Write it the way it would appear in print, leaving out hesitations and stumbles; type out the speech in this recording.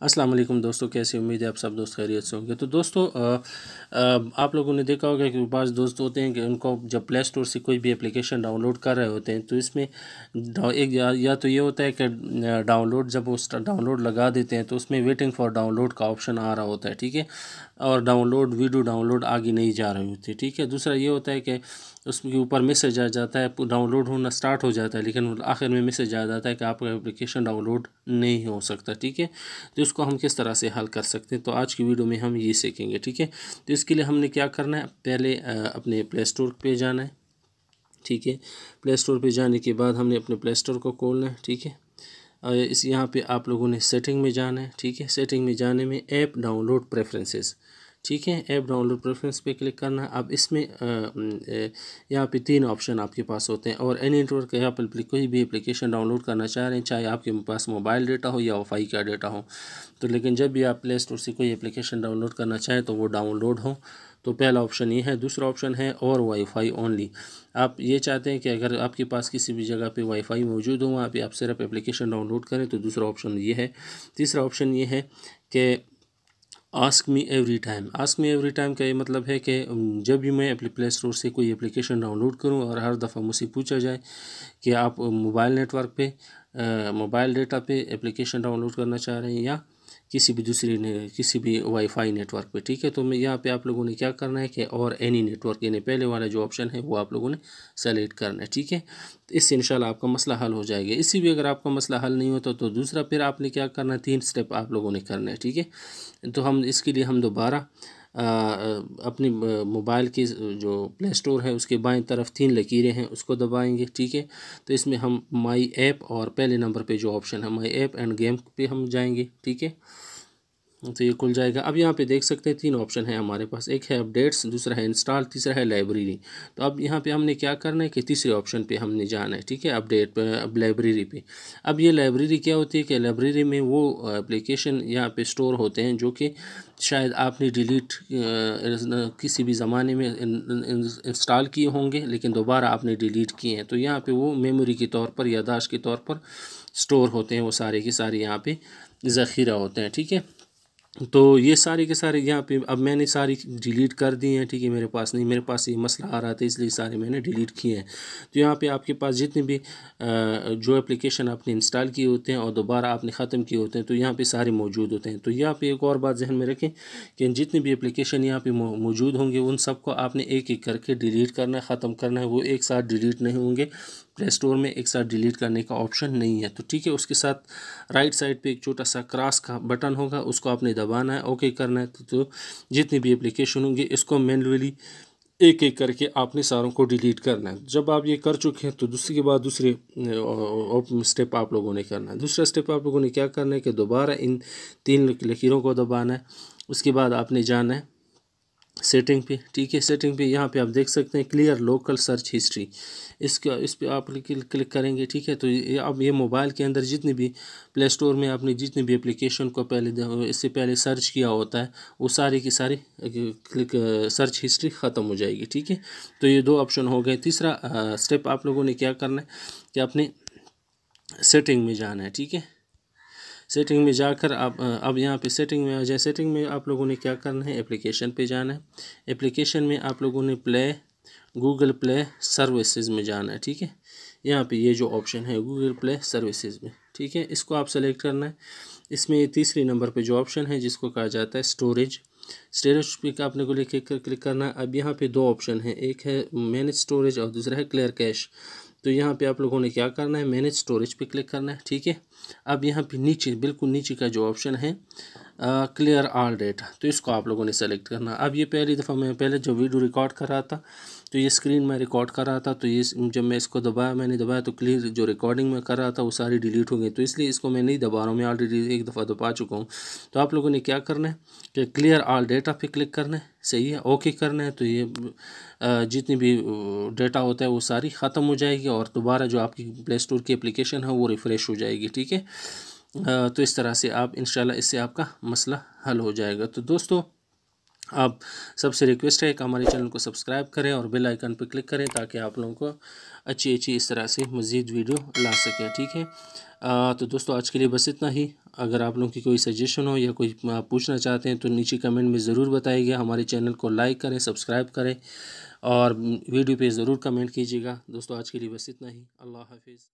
अस्सलाम वालेकुम दोस्तों, कैसे उम्मीद है आप सब दोस्त खैरियत से होंगे। तो दोस्तों आप लोगों ने देखा होगा कि पास दोस्त होते हैं कि उनको जब प्ले स्टोर से कोई भी एप्लीकेशन डाउनलोड कर रहे होते हैं तो इसमें एक या तो ये होता है कि डाउनलोड जब वो डाउनलोड लगा देते हैं तो उसमें वेटिंग फॉर डाउनलोड का ऑप्शन आ रहा होता है, ठीक है, और वीडियो डाउनलोड आगे नहीं जा रही होती, ठीक है। दूसरा ये होता है कि उसके ऊपर मैसेज आ जाता है, डाउनलोड होना स्टार्ट हो जाता है, लेकिन आखिर में मैसेज आ जाता है कि आपका एप्लीकेशन डाउनलोड नहीं हो सकता, ठीक है। तो इसको हम किस तरह से हल कर सकते हैं, तो आज की वीडियो में हम ये सीखेंगे, ठीक है। तो इसके लिए हमने क्या करना है, पहले अपने प्ले स्टोर पे जाना है, ठीक है। प्ले स्टोर पे जाने के बाद हमने अपने प्ले स्टोर को खोलना है, ठीक है। इस यहाँ पे आप लोगों ने सेटिंग में जाना है, ठीक है। सेटिंग में जाने में ऐप डाउनलोड प्रेफरेंसेस, ठीक है, ऐप डाउनलोड प्रेफरेंस पे क्लिक करना है। अब इसमें यहाँ पे 3 ऑप्शन आपके पास होते हैं, और एनी नेटवर्क या कोई भी एप्लीकेशन डाउनलोड करना चाह रहे हैं, चाहे आपके पास मोबाइल डेटा हो या वाईफाई का डेटा हो, तो लेकिन जब भी आप प्ले स्टोर से कोई एप्लीकेशन डाउनलोड करना चाहें तो वो डाउनलोड हो, तो पहला ऑप्शन ये है। दूसरा ऑप्शन है और वाईफाई ओनली। आप ये चाहते हैं कि अगर आपके पास किसी भी जगह पे वाईफाई मौजूद हो, वहाँ पे आप सिर्फ एप्लीकेशन डाउनलोड करें, तो दूसरा ऑप्शन ये है। तीसरा ऑप्शन ये है कि ask me every time. Ask me every time का ये मतलब है कि जब भी मैं प्ले स्टोर से कोई एप्लीकेशन डाउनलोड करूं और हर दफ़ा मुझसे पूछा जाए कि आप मोबाइल नेटवर्क पे मोबाइल डेटा पे एप्लीकेशन डाउनलोड करना चाह रहे हैं या किसी भी वाईफाई नेटवर्क पे, ठीक है। तो मैं यहाँ पे आप लोगों ने क्या करना है कि और एनी नेटवर्क, यानी पहले वाला जो ऑप्शन है वो आप लोगों ने सेलेक्ट करना है, ठीक है। तो इससे इंशाल्लाह आपका मसला हल हो जाएगा। इसी भी अगर आपका मसला हल नहीं होता तो दूसरा फिर आपने क्या करना है, 3 स्टेप आप लोगों ने करना है, ठीक है। तो हम इसके लिए हम दोबारा अपनी मोबाइल की जो प्ले स्टोर है उसके बाएं तरफ 3 लकीरें हैं उसको दबाएंगे, ठीक है। तो इसमें हम माई ऐप और पहले नंबर पे जो ऑप्शन है माई ऐप एंड गेम पे हम जाएंगे, ठीक है। तो ये खुल जाएगा। अब यहाँ पे देख सकते हैं 3 ऑप्शन है हमारे पास, एक है अपडेट्स, दूसरा है इंस्टॉल, तीसरा है लाइब्रेरी। तो अब यहाँ पे हमने क्या करना है कि तीसरे ऑप्शन पे हमने जाना है, ठीक है, अपडेट पे, अब लाइब्रेरी पे। अब ये लाइब्रेरी क्या होती है कि लाइब्रेरी में वो एप्लीकेशन यहाँ पे स्टोर होते हैं जो कि शायद आपने डिलीट किसी भी ज़माने में इंस्टॉल किए होंगे, लेकिन दोबारा आपने डिलीट किए हैं, तो यहाँ पे वो मेमोरी के तौर पर, यादाश्त के तौर पर स्टोर होते हैं, वो सारे के सारे यहाँ पे ज़ख़ीरा होते हैं, ठीक है। तो ये सारे के सारे यहाँ पे अब मैंने सारी डिलीट कर दी हैं, ठीक है। मेरे पास ये मसला आ रहा था, इसलिए सारे मैंने डिलीट किए हैं। तो यहाँ पे आपके पास जितने भी जो एप्लीकेशन आपने इंस्टॉल किए होते हैं और दोबारा आपने ख़त्म किए होते हैं, तो यहाँ पे सारे मौजूद होते हैं। तो यहाँ पे एक और बात जहन में रखें कि जितने भी एप्लीकेशन यहाँ पे मौजूद होंगे उन सबको आपने एक एक करके डिलीट करना है, ख़त्म करना है। वो एक साथ डिलीट नहीं होंगे, प्ले स्टोर में एक साथ डिलीट करने का ऑप्शन नहीं है, तो ठीक है। उसके साथ राइट साइड पे एक छोटा सा क्रॉस का बटन होगा, उसको आपने दबाना है, ओके करना है। तो जितनी भी एप्लीकेशन होंगे इसको मैन्युअली एक एक करके आपने सारों को डिलीट करना है। जब आप ये कर चुके हैं तो दूसरे स्टेप आप लोगों ने करना है। दूसरा स्टेप आप लोगों ने क्या करना है कि दोबारा इन 3 लकीरों को दबाना है। उसके बाद आपने जाना है सेटिंग पे, ठीक है। सेटिंग पे यहाँ पे आप देख सकते हैं क्लियर लोकल सर्च हिस्ट्री, इस पे आप क्लिक करेंगे, ठीक है। तो अब ये मोबाइल के अंदर जितनी भी प्ले स्टोर में आपने जितनी भी एप्लीकेशन को इससे पहले सर्च किया होता है वो सारी की सारी सर्च हिस्ट्री ख़त्म हो जाएगी, ठीक है। तो ये 2 ऑप्शन हो गए। तीसरा स्टेप आप लोगों ने क्या करना है कि अपने सेटिंग में जाना है, ठीक है। सेटिंग में जाकर आप अब यहाँ पे सेटिंग में आ जाए। सेटिंग में आप लोगों ने क्या करना है, एप्लीकेशन पे जाना है। एप्लीकेशन में आप लोगों ने गूगल प्ले सर्विसेज में जाना है, ठीक है। यहाँ पे ये जो ऑप्शन है गूगल प्ले सर्विसेज में, ठीक है, इसको आप सेलेक्ट करना है। इसमें तीसरे नंबर पे जो ऑप्शन है जिसको कहा जाता है स्टोरेज पे आपने को लेके क्लिक करना है। अब यहाँ पे 2 ऑप्शन है, एक है मैनेज स्टोरेज और दूसरा है क्लियर कैश। तो यहाँ पे आप लोगों ने क्या करना है, मैनेज स्टोरेज पे क्लिक करना है, ठीक है। अब यहाँ पे नीचे बिल्कुल नीचे का जो ऑप्शन है क्लियर ऑल डेटा, तो इसको आप लोगों ने सेलेक्ट करना। अब ये पहली दफ़ा मैं पहले जो वीडियो रिकॉर्ड कर रहा था तो ये स्क्रीन में रिकॉर्ड कर रहा था, तो ये जब मैं इसको मैंने दबाया तो क्लियर जो रिकॉर्डिंग में कर रहा था वो सारी डिलीट हो गई, तो इसलिए इसको मैं नहीं दबा रहा हूँ, मैं ऑलरेडी एक दफ़ा दबा चुका हूँ। तो आप लोगों ने क्या करना है कि क्लियर ऑल डेटा पे क्लिक करना है, सही है, ओके करना है। तो ये जितनी भी डेटा होता है वो सारी ख़त्म हो जाएगी और दोबारा जो आपकी प्ले स्टोर की एप्लीकेशन है वो रिफ़्रेश हो जाएगी, ठीक है। तो इस तरह से आप इंशाल्लाह इससे आपका मसला हल हो जाएगा। तो दोस्तों आप सबसे रिक्वेस्ट है कि हमारे चैनल को सब्सक्राइब करें और बेल आइकन पर क्लिक करें ताकि आप लोगों को अच्छी इस तरह से मज़ीद वीडियो ला सकें, ठीक है। तो दोस्तों आज के लिए बस इतना ही। अगर आप लोगों की कोई सजेशन हो या कोई पूछना चाहते हैं तो नीचे कमेंट में ज़रूर बताइएगा। हमारे चैनल को लाइक करें, सब्सक्राइब करें और वीडियो पे ज़रूर कमेंट कीजिएगा। दोस्तों आज के लिए बस इतना ही। अल्लाह हाफिज़।